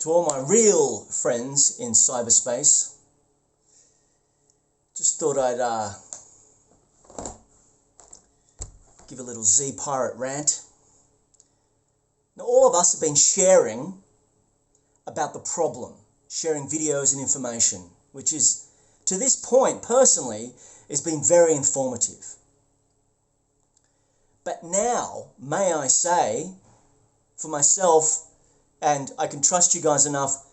To all my real friends in cyberspace, just thought I'd give a little Pirate Rant. Now, all of us have been sharing about the problem, sharing videos and information, which is, to this point, personally, has been very informative. But now, may I say, for myself, and I can trust you guys enough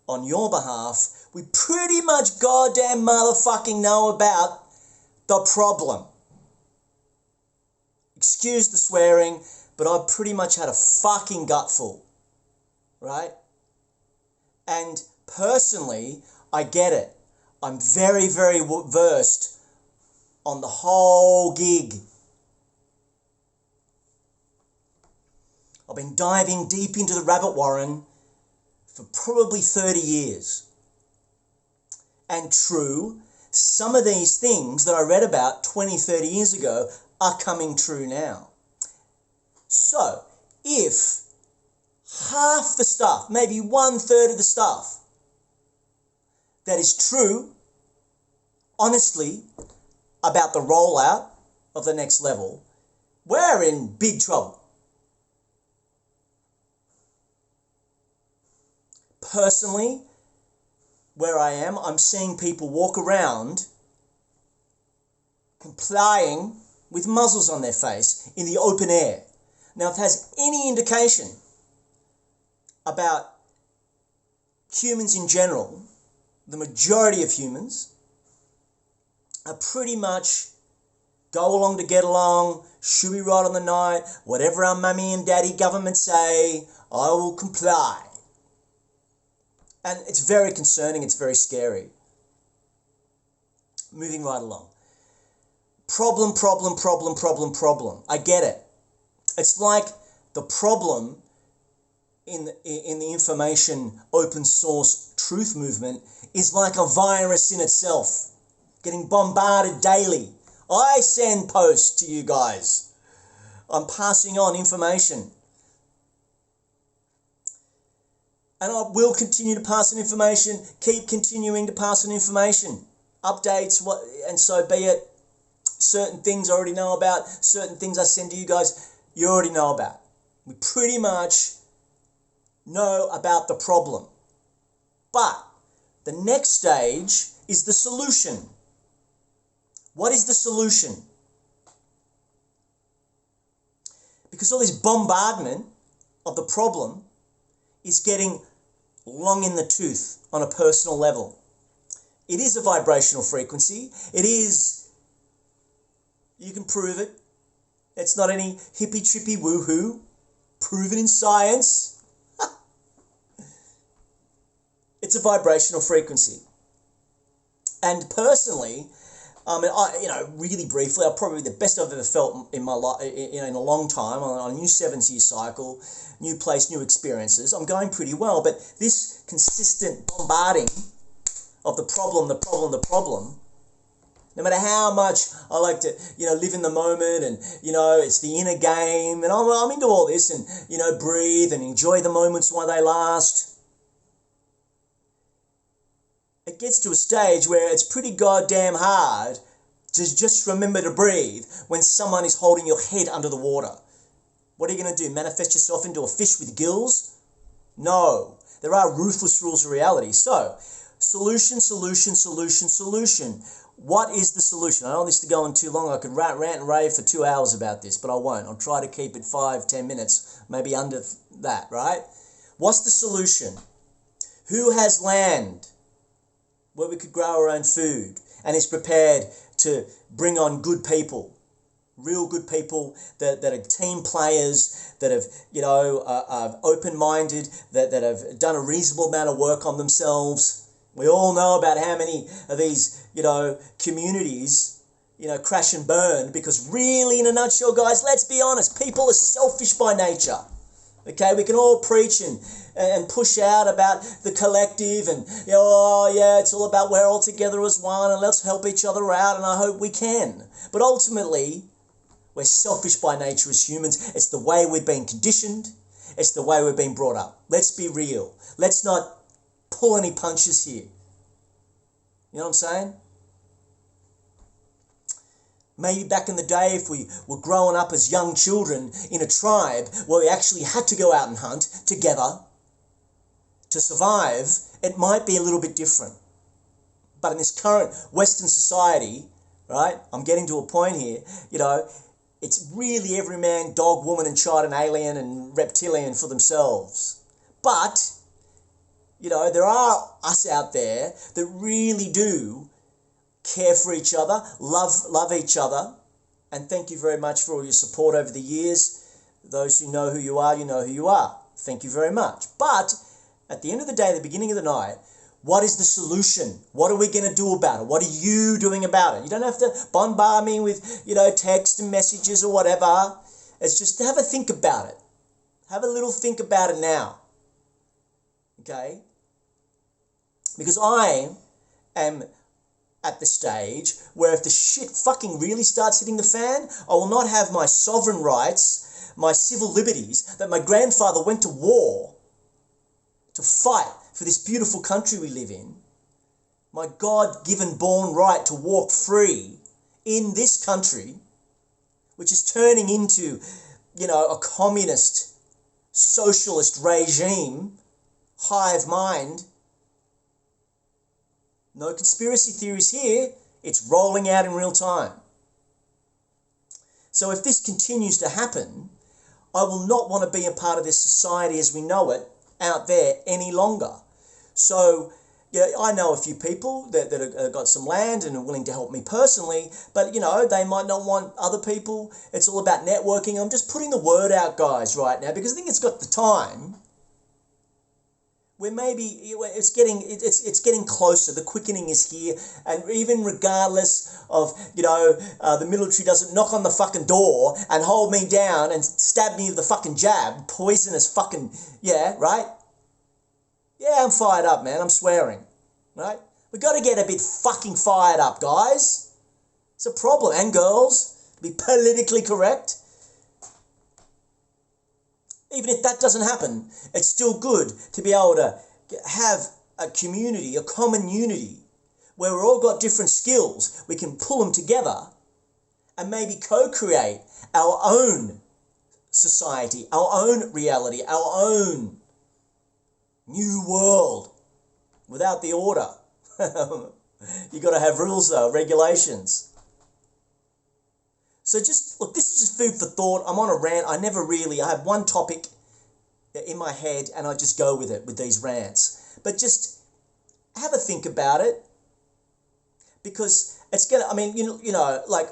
on your behalf, we pretty much goddamn motherfucking know about the problem. Excuse the swearing, but I pretty much had a fucking gutful, right? And personally, I get it. I'm very, very versed on the whole gig. I've been diving deep into the rabbit warren for probably 30 years. And true, some of these things that I read about 20, 30 years ago are coming true now. So, if half the stuff, maybe 1/3 of the stuff that is true, honestly, about the rollout of the next level, we're in big trouble. Personally, where I am, I'm seeing people walk around complying with muzzles on their face in the open air. Now, if it has any indication about humans in general, the majority of humans are pretty much go along to get along, should be right on the night, whatever our mummy and daddy government say, I will comply. And it's very concerning, it's very scary. Moving right along. Problem. I get it. It's like the problem in the information open source truth movement is like a virus in itself, getting bombarded daily. I send posts to you guys. I'm passing on information. And I will continue to pass on information, keep continuing to pass on information. Updates, and so be it. Certain things I already know about, certain things I send to you guys, you already know about. We pretty much know about the problem. But the next stage is the solution. What is the solution? Because all this bombardment of the problem is getting long in the tooth on a personal level. It is a vibrational frequency. It is, you can prove it. It's not any hippy-trippy woohoo. Proven in science. It's a vibrational frequency. And personally, really briefly, probably the best I've ever felt in my life, in a long time, on a new 7-year cycle, new place, new experiences. I'm going pretty well, but this consistent bombarding of the problem, no matter how much I like to, live in the moment, and, it's the inner game, and I'm into all this, and, breathe and enjoy the moments while they last. It gets to a stage where it's pretty goddamn hard to just remember to breathe when someone is holding your head under the water. What are you going to do? Manifest yourself into a fish with gills? No. There are ruthless rules of reality. So, solution. What is the solution? I don't want this to go on too long. I could rant and rave for 2 hours about this, but I won't. I'll try to keep it 5-10 minutes, maybe under that, right? What's the solution? Who has land where we could grow our own food and is prepared to bring on good people, real good people that are team players, that have, are open-minded, that have done a reasonable amount of work on themselves. We all know about how many of these, communities, crash and burn, because really, in a nutshell, guys, let's be honest, people are selfish by nature. Okay, we can all preach and push out about the collective and, it's all about we're all together as one and let's help each other out, and I hope we can. But ultimately, we're selfish by nature as humans. It's the way we've been conditioned. It's the way we've been brought up. Let's be real. Let's not pull any punches here. You know what I'm saying? Maybe back in the day, if we were growing up as young children in a tribe where we actually had to go out and hunt together to survive, it might be a little bit different. But in this current Western society, right, I'm getting to a point here, you know, it's really every man, dog, woman, and child, and alien and reptilian for themselves. But, you know, there are us out there that really do care for each other, love each other, and thank you very much for all your support over the years. Those who know who you are, you know who you are. Thank you very much. But at the end of the day, the beginning of the night, what is the solution? What are we going to do about it? What are you doing about it? You don't have to bombard me with, you know, text and messages or whatever. It's just to have a think about it. Have a little think about it now. Okay? Because I am at the stage where if the shit fucking really starts hitting the fan, I will not have my sovereign rights, my civil liberties, that my grandfather went to war to fight for this beautiful country we live in, my God-given born right to walk free in this country, which is turning into, you know, a communist, socialist regime, hive mind. No conspiracy theories here. It's rolling out in real time. So if this continues to happen, I will not want to be a part of this society as we know it out there any longer. So, yeah, I know a few people that have got some land and are willing to help me personally, but, you know, they might not want other people. It's all about networking. I'm just putting the word out, guys, right now, because I think it's got the time where maybe it's getting closer. The quickening is here, and even regardless of, you know, the military doesn't knock on the fucking door and hold me down and stab me with the fucking jab, poisonous fucking, yeah, right? Yeah, I'm fired up, man. I'm swearing, right? We got to get a bit fucking fired up, guys. It's a problem, and girls, to be politically correct. Even if that doesn't happen, it's still good to be able to have a community, a common unity, where we're all got different skills. We can pull them together and maybe co-create our own society, our own reality, our own new world without the order. You got to have rules though, regulations. So just, look, this is just food for thought. I'm on a rant. I have one topic in my head and I just go with it with these rants. But just have a think about it, because it's going to, I mean, you know, like,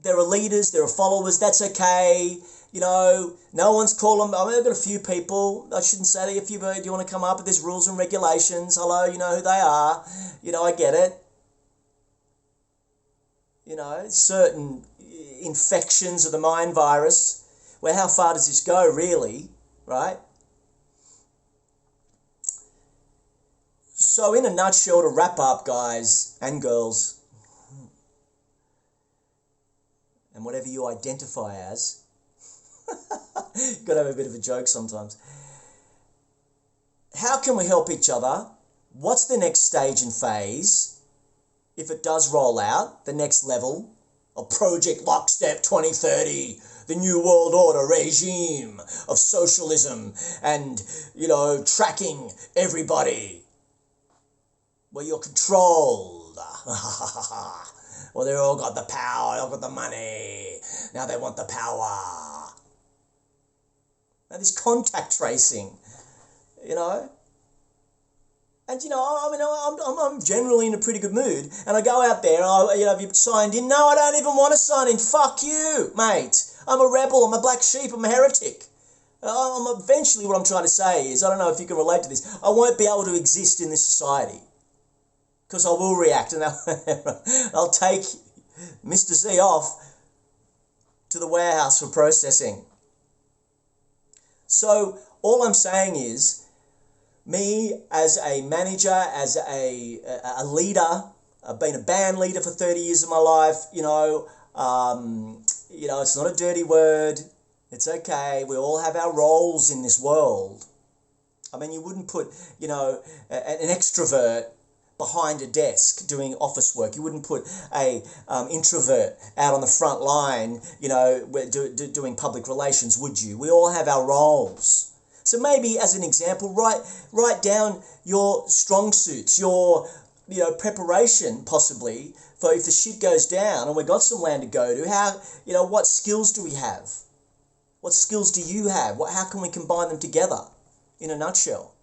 there are leaders, there are followers, that's okay. You know, no one's calling. I mean, I've got a few people. I shouldn't say that. If you do you want to come up with these rules and regulations, hello, you know who they are. You know, I get it. You know, certain infections of the mind virus. Well, how far does this go, really? Right? So, in a nutshell, to wrap up, guys and girls, and whatever you identify as, got to have a bit of a joke sometimes. How can we help each other? What's the next stage and phase? If it does roll out, the next level of Project Lockstep 2030, the New World Order regime of socialism and, you know, tracking everybody, where you're controlled. Well, they all got the power, they all got the money, now they want the power. Now this contact tracing, you know. And, you know, I mean, I'm generally in a pretty good mood. And I go out there, and you know, have you signed in? No, I don't even want to sign in. Fuck you, mate. I'm a rebel. I'm a black sheep. I'm a heretic. Eventually, what I'm trying to say is, I don't know if you can relate to this, I won't be able to exist in this society. Because I will react, and I'll take Mr. Z off to the warehouse for processing. So, all I'm saying is, me as a manager, as a leader, I've been a band leader for 30 years of my life, you know, it's not a dirty word, It's okay. We all have our roles in this world. I mean, you wouldn't put, an extrovert behind a desk doing office work. You wouldn't put a introvert out on the front line, doing public relations, would you? We all have our roles. So maybe as an example, write down your strong suits, your preparation possibly for if the shit goes down and we've got some land to go to. How, what skills do we have? What skills do you have? How can we combine them together in a nutshell?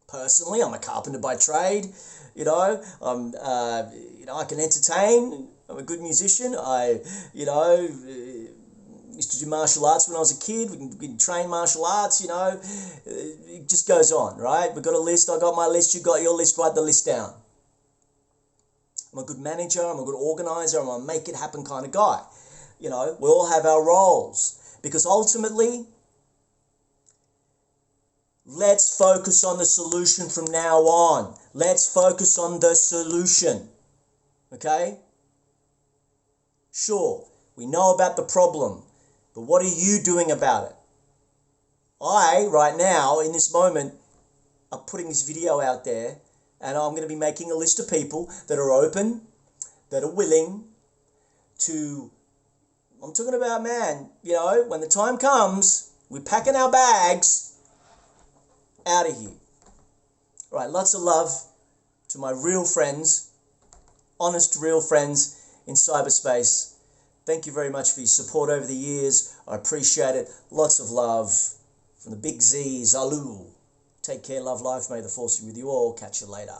Personally, I'm a carpenter by trade. I can entertain. I'm a good musician. I used to do martial arts when I was a kid. We can train martial arts. It just goes on, right? We've got a list. I got my list. You got your list. Write the list down. I'm a good manager. I'm a good organizer. I'm a make it happen kind of guy. We all have our roles, because ultimately, let's focus on the solution from now on. Let's focus on the solution. Okay? Sure, we know about the problem, but what are you doing about it? I, right now, in this moment, am putting this video out there, and I'm going to be making a list of people that are open, that are willing to, I'm talking about, man, when the time comes, we're packing our bags out of here. All right, lots of love to my real friends, honest, real friends in cyberspace. Thank you very much for your support over the years. I appreciate it. Lots of love from the Big Z, Zalu. Take care, love life. May the force be with you all. Catch you later.